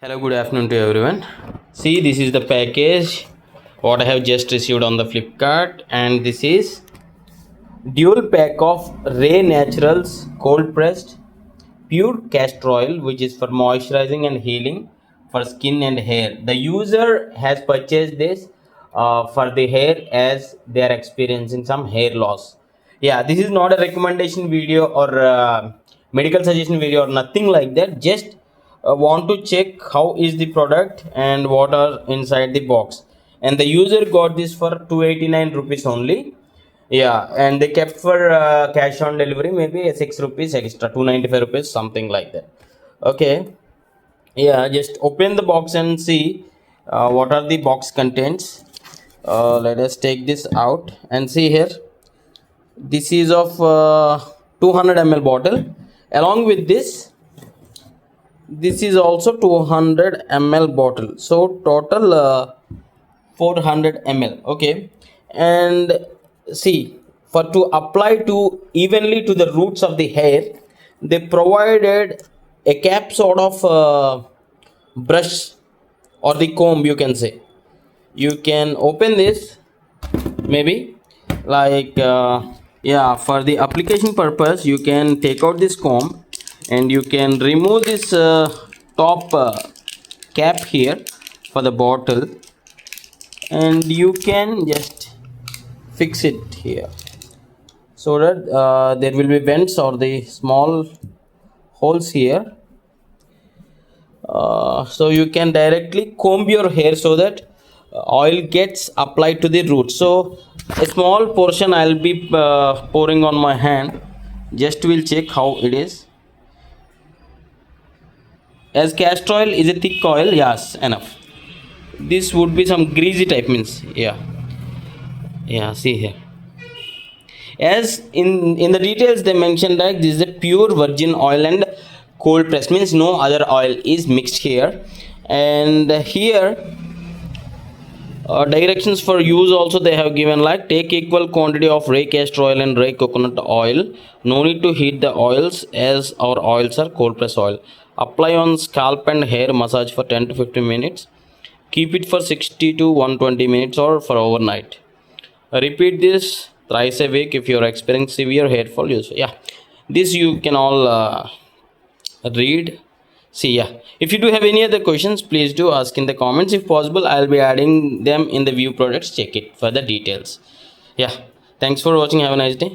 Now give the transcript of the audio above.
Hello, good afternoon to everyone. See, this is the package what I have just received on the Flipkart, and this is dual pack of Ray Naturals cold pressed pure castor oil, which is for moisturizing and healing for skin and hair. The user has purchased this for the hair as they are experiencing some hair loss. Yeah, this is not a recommendation video or medical suggestion video or nothing like that. Just want to check how is the product and what are inside the box. And the user got this for 289 rupees only. Yeah, and they kept for cash on delivery, maybe 6 rupees extra, 295 rupees, something like that. Okay, yeah, just open the box and see what are the box contents. Let us take this out and see here. This is of 200 ml bottle. Along with this is also 200 ml bottle. So total 400 ml. Okay, and see, for to apply to evenly to the roots of the hair, they provided a cap sort of brush or the comb, you can say. You can open this maybe like yeah, for the application purpose you can take out this comb and you can remove this top cap here for the bottle, and you can just fix it here so that there will be vents or the small holes here, so you can directly comb your hair so that oil gets applied to the root. So a small portion I'll be pouring on my hand. Just will check how it is. As castor oil is a thick oil, yes, enough. This would be some greasy type, means yeah, see here. As in the details they mentioned that this is a pure virgin oil and cold pressed, means no other oil is mixed here. And here directions for use also they have given, like take equal quantity of ray castor oil and ray coconut oil. No need to heat the oils as our oils are cold press oil. Apply on scalp and hair, massage for 10 to 15 minutes. Keep it for 60 to 120 minutes or for overnight. Repeat this thrice a week if you are experiencing severe hair fall. Yeah, this you can all read. See, yeah, if you do have any other questions, please do ask in the comments. If possible, I'll be adding them in the view products. Check it for the details. Yeah, thanks for watching. Have a nice day.